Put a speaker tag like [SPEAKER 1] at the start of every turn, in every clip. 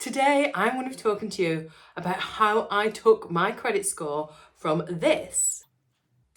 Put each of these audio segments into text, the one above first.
[SPEAKER 1] Today, I'm going to be talking to you about how I took my credit score from this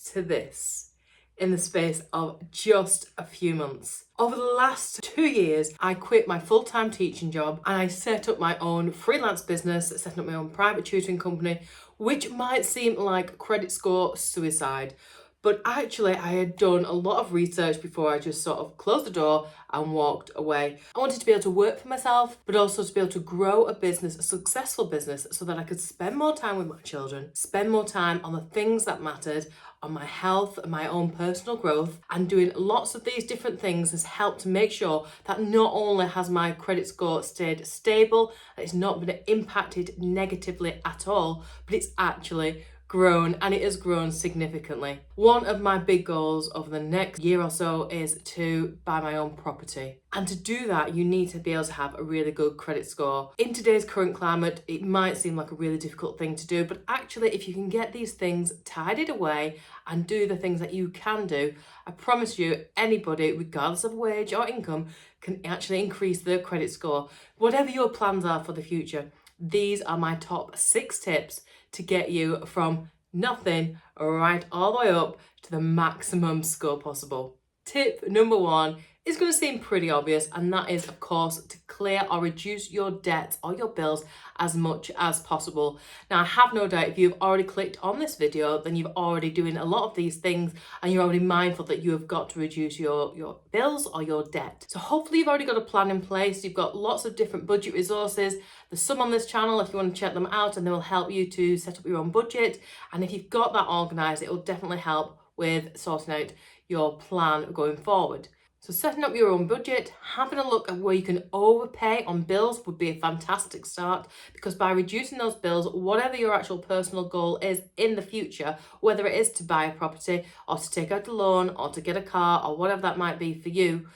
[SPEAKER 1] to this in the space of just a few months. Over the last 2 years, I quit my full-time teaching job and I set up my own freelance business, setting up my own private tutoring company, which might seem like credit score suicide. But actually, I had done a lot of research before I just sort of closed the door and walked away. I wanted to be able to work for myself, but also to be able to grow a business, a successful business, so that I could spend more time with my children, spend more time on the things that mattered, on my health and my own personal growth. And doing lots of these different things has helped to make sure that not only has my credit score stayed stable, and it's not been impacted negatively at all, but it's actually grown, and it has grown significantly. One of my big goals over the next year or so is to buy my own property. And to do that, you need to be able to have a really good credit score. In today's current climate, it might seem like a really difficult thing to do, but actually, if you can get these things tidied away and do the things that you can do, I promise you, anybody, regardless of wage or income, can actually increase their credit score. Whatever your plans are for the future, these are my top 6 tips to get you from nothing right all the way up to the maximum score possible. Tip number 1 is going to seem pretty obvious, and that is, of course, to clear or reduce your debts or your bills as much as possible. Now, I have no doubt if you've already clicked on this video, then you've already doing a lot of these things and you're already mindful that you have got to reduce your bills or your debt. So hopefully you've already got a plan in place. You've got lots of different budget resources. There's some on this channel if you want to check them out, and they will help you to set up your own budget. And if you've got that organised, it will definitely help with sorting out your plan going forward. So setting up your own budget, having a look at where you can overpay on bills would be a fantastic start, because by reducing those bills, whatever your actual personal goal is in the future, whether it is to buy a property or to take out a loan or to get a car or whatever that might be for you,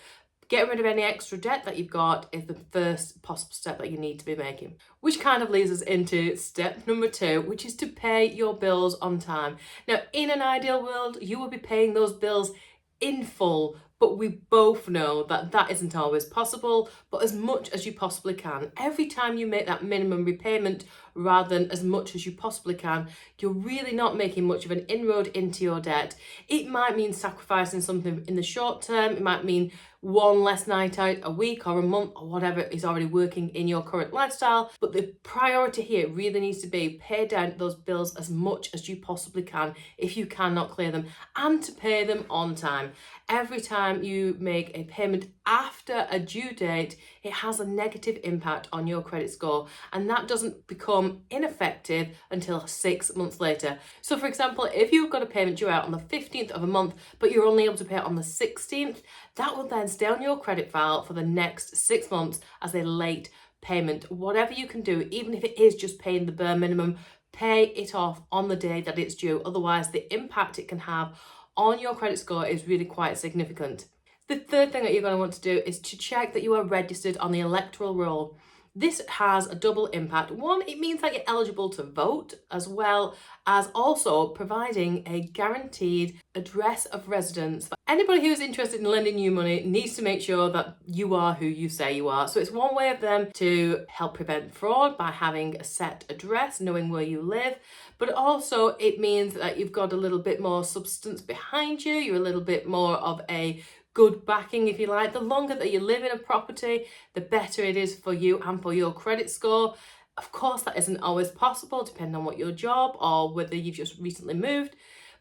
[SPEAKER 1] getting rid of any extra debt that you've got is the first possible step that you need to be making. Which kind of leads us into step number 2, which is to pay your bills on time. Now, in an ideal world, you will be paying those bills in full, but we both know that that isn't always possible. But as much as you possibly can, every time you make that minimum repayment rather than as much as you possibly can, you're really not making much of an inroad into your debt. It might mean sacrificing something in the short term. It might mean one less night out a week or a month or whatever is already working in your current lifestyle. But the priority here really needs to be pay down those bills as much as you possibly can if you cannot clear them, and to pay them on time. Every time you make a payment after a due date, it has a negative impact on your credit score, and that doesn't become ineffective until 6 months later. So for example, if you've got a payment due out on the 15th of a month, but you're only able to pay it on the 16th, that will then stay on your credit file for the next 6 months as a late payment. Whatever you can do, even if it is just paying the bare minimum, pay it off on the day that it's due. Otherwise, the impact it can have on your credit score is really quite significant. The third thing that you're going to want to do is to check that you are registered on the electoral roll. This has a double impact. One, it means that you're eligible to vote, as well as also providing a guaranteed address of residence. Anybody who is interested in lending you money needs to make sure that you are who you say you are. So it's one way of them to help prevent fraud by having a set address, knowing where you live. But also it means that you've got a little bit more substance behind you. You're a little bit more of a good backing, if you like. The longer that you live in a property, the better it is for you and for your credit score. Of course, that isn't always possible, depending on what your job or whether you've just recently moved.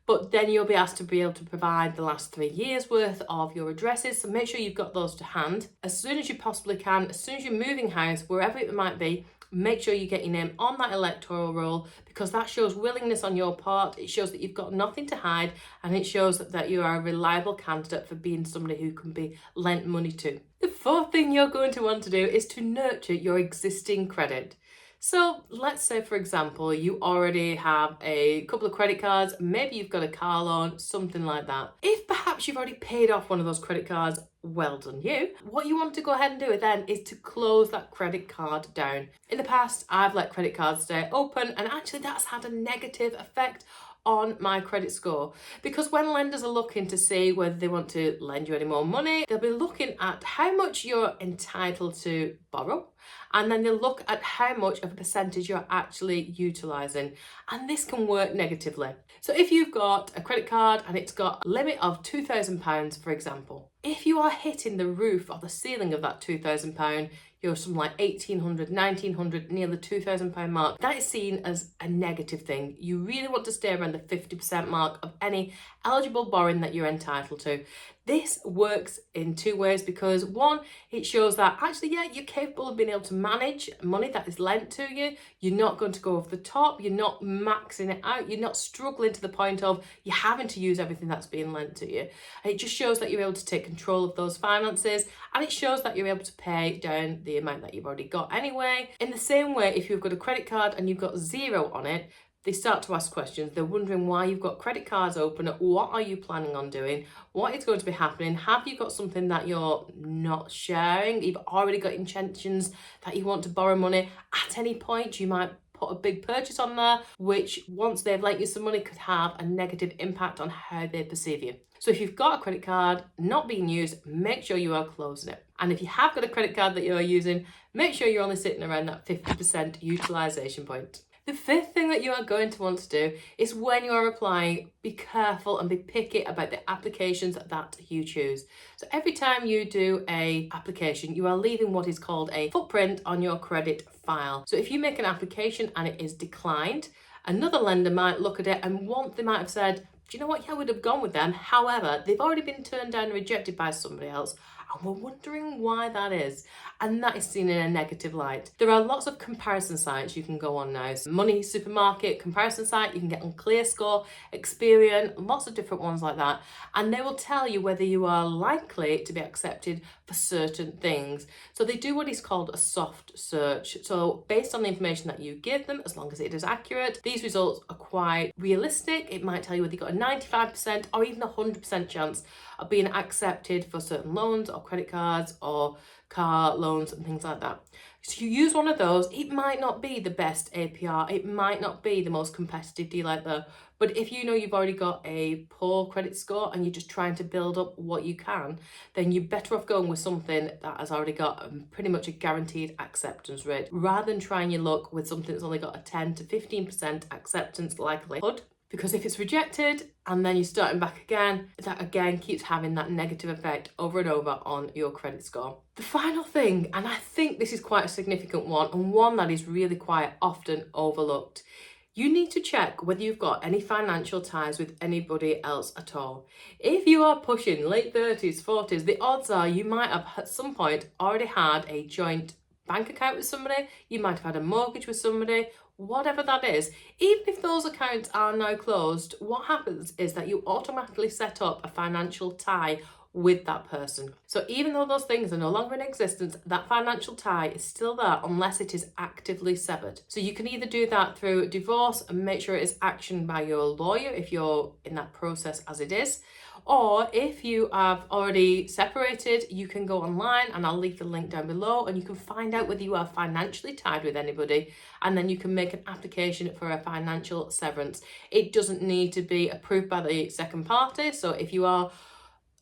[SPEAKER 1] But then you'll be asked to be able to provide the last 3 years worth of your addresses. So make sure you've got those to hand as soon as you possibly can. As soon as you're moving house, wherever it might be, make sure you get your name on that electoral roll, because that shows willingness on your part. It shows that you've got nothing to hide, and it shows that you are a reliable candidate for being somebody who can be lent money to. The fourth thing you're going to want to do is to nurture your existing credit. So let's say, for example, you already have a couple of credit cards, maybe you've got a car loan, something like that. If perhaps you've already paid off one of those credit cards, well done you. What you want to go ahead and do then is to close that credit card down. In the past, I've let credit cards stay open, and actually that's had a negative effect on my credit score. Because when lenders are looking to see whether they want to lend you any more money, they'll be looking at how much you're entitled to borrow, and then they'll look at how much of a percentage you're actually utilising, and this can work negatively. So if you've got a credit card and it's got a limit of £2,000, for example, if you are hitting the roof or the ceiling of that £2,000, you're something like 1,800, 1,900, near the £2,000 mark, that is seen as a negative thing. You really want to stay around the 50% mark of any eligible borrowing that you're entitled to. This works in two ways, because one, it shows that actually, yeah, you're capable of being able to manage money that is lent to you. You're not going to go over the top. You're not maxing it out. You're not struggling to the point of you having to use everything that's being lent to you. And it just shows that you're able to take control of those finances, and it shows that you're able to pay down the amount that you've already got anyway. In the same way, if you've got a credit card and you've got zero on it, they start to ask questions. They're wondering why you've got credit cards open. What are you planning on doing? What is going to be happening? Have you got something that you're not sharing? You've already got intentions that you want to borrow money. At any point, you might put a big purchase on there, which once they've lent you some money could have a negative impact on how they perceive you. So if you've got a credit card not being used, make sure you are closing it. And if you have got a credit card that you're using, make sure you're only sitting around that 50% utilisation point. The fifth thing that you are going to want to do is, when you are applying, be careful and be picky about the applications that you choose. So every time you do an application, you are leaving what is called a footprint on your credit file. So if you make an application and it is declined, another lender might look at it and they might have said, do you know what, yeah, I would have gone with them. However, they've already been turned down and rejected by somebody else, and we're wondering why that is. And that is seen in a negative light. There are lots of comparison sites you can go on now. So Money Supermarket comparison site, you can get on ClearScore, Experian, lots of different ones like that. And they will tell you whether you are likely to be accepted for certain things. So they do what is called a soft search. So based on the information that you give them, as long as it is accurate, these results are quite realistic. It might tell you whether you've got a 95% or even a 100% chance of being accepted for certain loans or credit cards or car loans and things like that. So you use one of those. It might not be the best APR, it might not be the most competitive deal out there, but if you know you've already got a poor credit score and you're just trying to build up what you can, then you're better off going with something that has already got pretty much a guaranteed acceptance rate, rather than trying your luck with something that's only got a 10 to 15% acceptance likelihood. Because if it's rejected and then you're starting back again, that again keeps having that negative effect over and over on your credit score. The final thing, and I think this is quite a significant one, and one that is really quite often overlooked, you need to check whether you've got any financial ties with anybody else at all. If you are pushing late 30s, 40s, the odds are you might have at some point already had a joint bank account with somebody, you might have had a mortgage with somebody, whatever that is. Even if those accounts are now closed, what happens is that you automatically set up a financial tie with that person. So even though those things are no longer in existence, that financial tie is still there unless it is actively severed. So you can either do that through divorce and make sure it is actioned by your lawyer if you're in that process as it is, or if you have already separated, you can go online, and I'll leave the link down below, and you can find out whether you are financially tied with anybody, and then you can make an application for a financial severance. It doesn't need to be approved by the second party. So if you are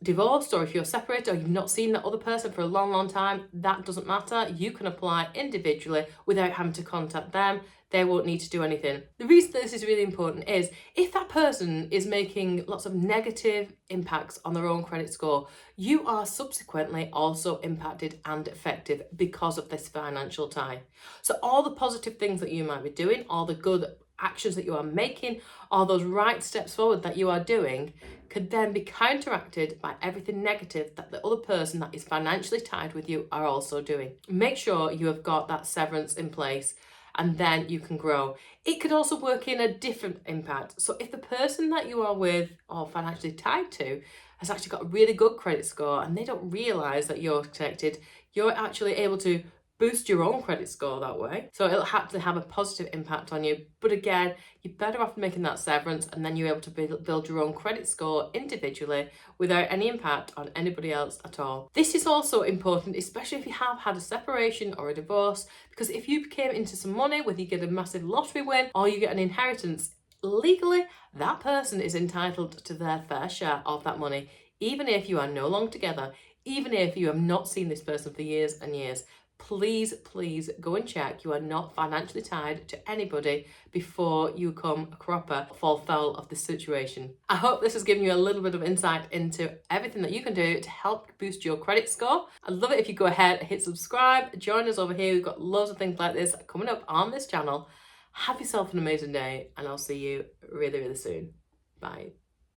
[SPEAKER 1] divorced, or if you're separated, or you've not seen that other person for a long time, that doesn't matter. You can apply individually without having to contact them. They won't need to do anything. The reason this is really important is if that person is making lots of negative impacts on their own credit score, you are subsequently also impacted and affected because of this financial tie. So all the positive things that you might be doing, all the good actions that you are making, all those right steps forward that you are doing, could then be counteracted by everything negative that the other person that is financially tied with you are also doing. Make sure you have got that severance in place, and then you can grow. It could also work in a different impact. So if the person that you are with or financially tied to has actually got a really good credit score and they don't realise that you're connected, you're actually able to boost your own credit score that way. So it'll actually have a positive impact on you. But again, you're better off making that severance, and then you're able to build your own credit score individually without any impact on anybody else at all. This is also important, especially if you have had a separation or a divorce, because if you came into some money, whether you get a massive lottery win or you get an inheritance, legally, that person is entitled to their fair share of that money, even if you are no longer together, even if you have not seen this person for years and years. Please, please go and check you are not financially tied to anybody before you come a cropper, fall foul of this situation. I hope this has given you a little bit of insight into everything that you can do to help boost your credit score. I'd love it if you go ahead, hit subscribe, join us over here. We've got loads of things like this coming up on this channel. Have yourself an amazing day, and I'll see you really, really soon. Bye.